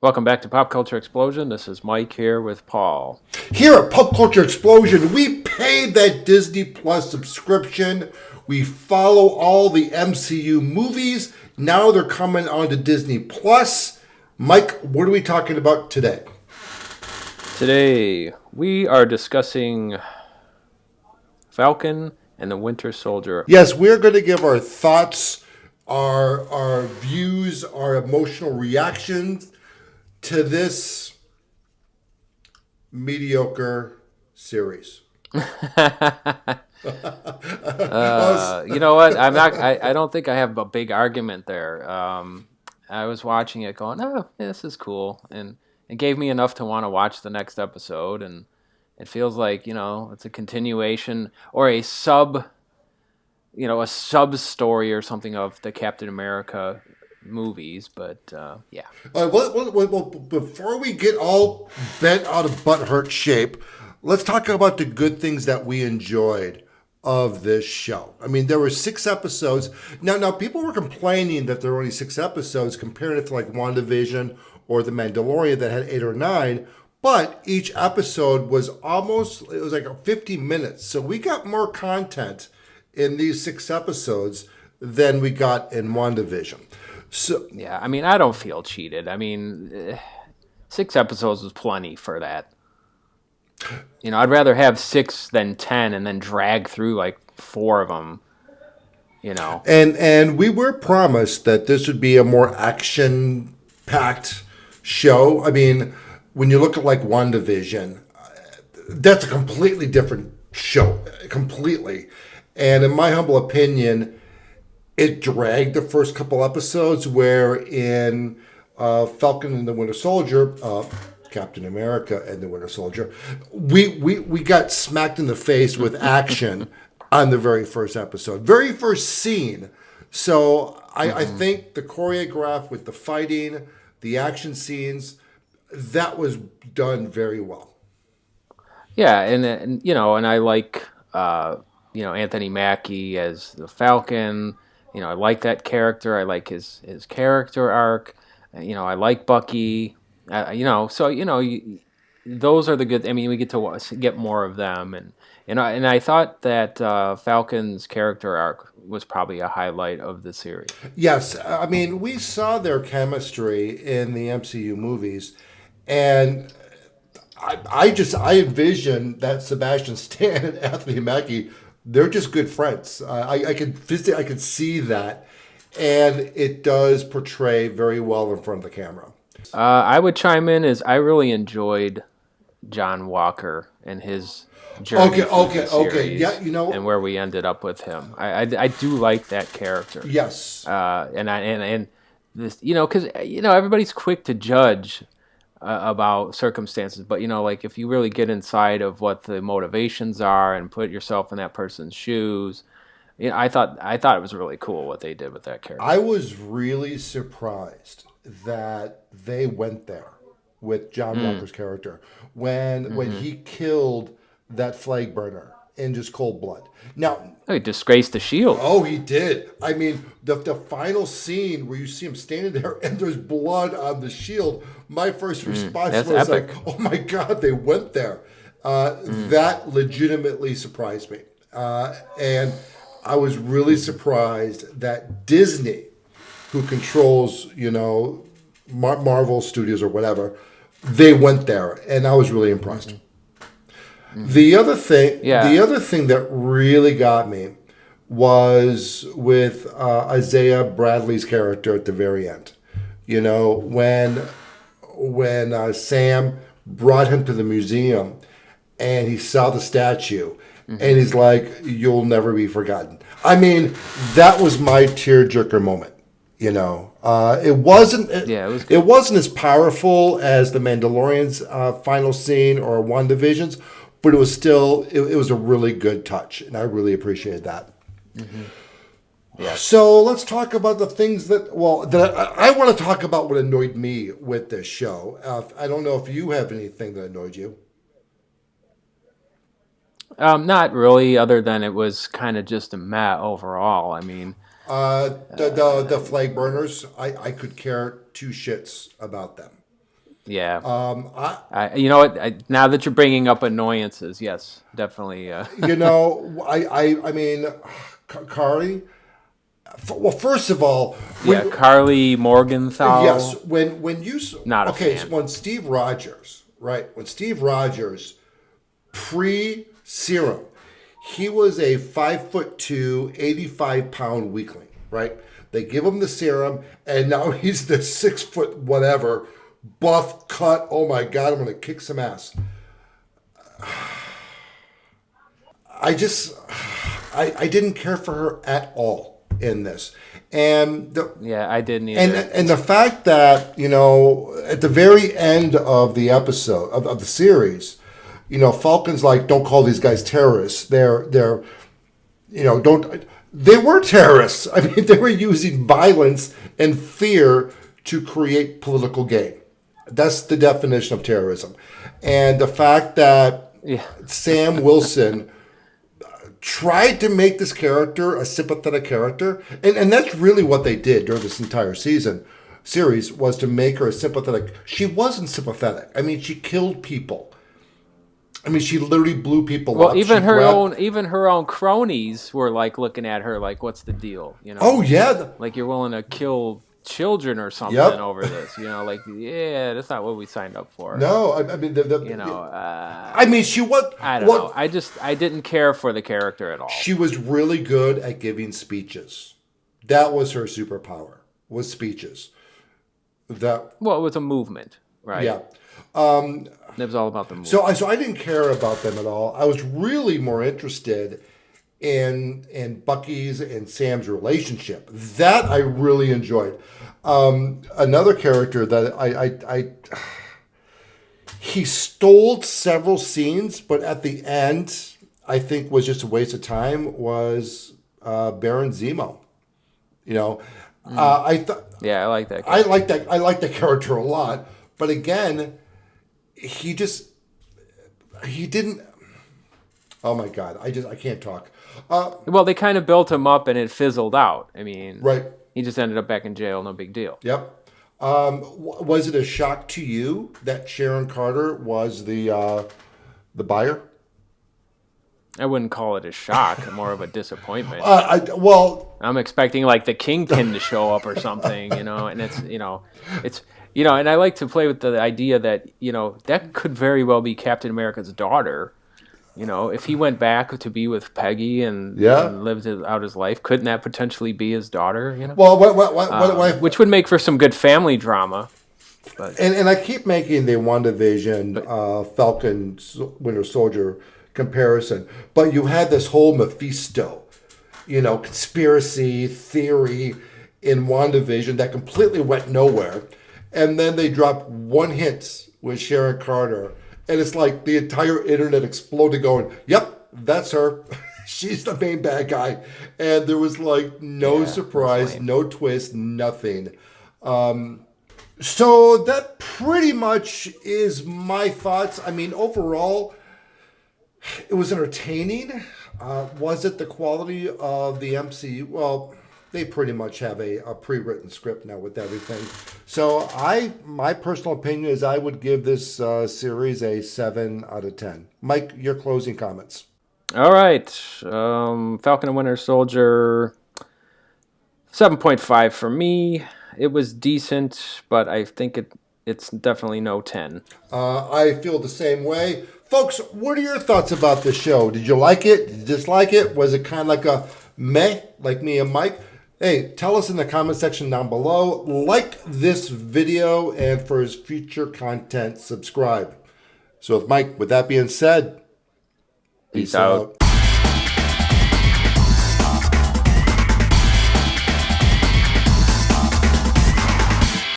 Welcome back to Pop Culture Explosion. This is Mike here with Paul. Here at Pop Culture Explosion, we paid that Disney Plus subscription. We follow all the MCU movies. Now they're coming onto Disney Plus. Mike, what are we talking about today? Today, we are discussing Falcon and the Winter Soldier. Yes, we're going to give our thoughts, our views, our emotional reactions to this mediocre series. You know what? I don't think I have a big argument there. I was watching it going, oh, this is cool. And it gave me enough to want to watch the next episode. And it feels like, it's a continuation or a sub story or something of the Captain America movies. But, yeah. Well, before we get all bent out of butthurt shape, let's talk about the good things that we enjoyed of this show. I mean, there were 6 episodes. Now people were complaining that there were only 6 episodes compared it to like WandaVision or The Mandalorian that had 8 or 9. But each episode was like 50 minutes. So we got more content in these 6 episodes than we got in WandaVision. So yeah, I mean, I don't feel cheated. I mean, 6 episodes was plenty for that. I'd rather have 6 than 10 and then drag through like 4 of them, And we were promised that this would be a more action-packed show. I mean, when you look at like WandaVision, that's a completely different show, completely. And in my humble opinion, it dragged the first couple episodes, where in Falcon and the Winter Soldier, Captain America and the Winter Soldier, we got smacked in the face with action on the very first episode, very first scene. So I think the choreograph with the fighting, the action scenes, that was done very well. Yeah, and I like Anthony Mackie as the Falcon. I like that character. I like his character arc. I like Bucky. Those are the good. I mean, we get to get more of them, and I thought that Falcon's character arc was probably a highlight of the series. Yes, I mean, we saw their chemistry in the MCU movies, and I envision that Sebastian Stan and Anthony Mackie, they're just good friends. I could see that, and it does portray very well in front of the camera. I would chime in as I really enjoyed John Walker and his journey through the series, yeah, and where we ended up with him. I do like that character. Yes, and this, because everybody's quick to judge about circumstances, but like if you really get inside of what the motivations are and put yourself in that person's shoes, I thought it was really cool what they did with that character. I was really surprised that they went there with John Walker's character when he killed that flag burner in just cold blood. Now, he disgraced the shield. Oh, he did. I mean, the final scene where you see him standing there and there's blood on the shield, my first response was epic. like, oh my God, they went there. That legitimately surprised me. And I was really surprised that Disney, who controls, Marvel Studios or whatever, they went there, and I was really impressed. The other thing that really got me was with Isaiah Bradley's character at the very end. When Sam brought him to the museum and he saw the statue, and he's like, "You'll never be forgotten." I mean, that was my tearjerker moment. It wasn't. Yeah, it was good. It wasn't as powerful as the Mandalorian's final scene or WandaVision's, but it was still. It was a really good touch, and I really appreciated that. Yeah. So let's talk about the things that I want to talk about. What annoyed me with this show. I don't know if you have anything that annoyed you. Not really, other than it was kind of just a meh overall. I mean, the flag burners, I could care 2 shits about them. Yeah. I, You know what? Now that you're bringing up annoyances, yes, definitely. I mean, Kari. Well, first of all, Yeah, Carly Morgenthau, yes, when you not a okay, so fan. when Steve Rogers, right? When Steve Rogers pre serum, he was a 5'2", 85-pound weakling, right? They give him the serum, and now he's the 6 foot whatever, buff cut. Oh my god, I'm gonna kick some ass. I just, I didn't care for her at all in this, and Yeah, I didn't either. and the fact that at the very end of the episode of the series, Falcon's like, don't call these guys terrorists. They're don't they were terrorists. I mean, they were using violence and fear to create political gain. That's the definition of terrorism. And the fact that Yeah, Sam Wilson tried to make this character a sympathetic character, and that's really what they did during this entire series was to make her a sympathetic. She wasn't sympathetic. I mean, she killed people. I mean, she literally blew people well, up. She grabbed. even her own cronies were like looking at her like, "What's the deal?" Oh yeah. Like you're willing to kill children or something Yep. over this. Like, yeah, that's not what we signed up for. No, I mean I mean, she was I don't know. what I didn't care for the character at all. she was really good at giving speeches. That was her superpower. Was speeches. That Well, it was a movement, right? yeah. It was all about the movement. So I didn't care about them at all. I was really more interested in Bucky's and Sam's relationship. That I really enjoyed. Another character that I he stole several scenes, but at the end I think was just a waste of time. Was Baron Zemo? I thought Yeah, I like that character. I like that character a lot, but again, he didn't. Oh my god, I can't talk. Well, they kind of built him up and it fizzled out. I mean, Right. he just ended up back in jail, no big deal. Yep. Was it a shock to you that Sharon Carter was the buyer? I wouldn't call it a shock, more of a disappointment. Well, I'm expecting like the Kingpin to show up or something, and and I like to play with the idea that, that could very well be Captain America's daughter. If he went back to be with Peggy and lived out his life, couldn't that potentially be his daughter? well, what Which would make for some good family drama. But and I keep making the WandaVision Falcon Winter Soldier comparison, but you had this whole Mephisto, conspiracy theory in WandaVision that completely went nowhere, and then they dropped one hint with Sharon Carter, and it's like the entire internet exploded, going, "Yep, that's her." She's the main bad guy, and there was like no surprise, no twist, nothing. So that pretty much is my thoughts. I mean, overall, it was entertaining. Was it the quality of the MCU? Well, they pretty much have a pre-written script now with everything. So my personal opinion is I would give this series a 7 out of 10. Mike, your closing comments. all right, Falcon and Winter Soldier, 7.5 for me. It was decent, but I think it's definitely no 10. I feel the same way. Folks, what are your thoughts about this show? Did you like it? Did you dislike it? Was it kind of like a meh, like me and Mike? Hey, tell us in the comment section down below. Like this video, and for his future content, subscribe. So, Mike, with that being said, Peace out.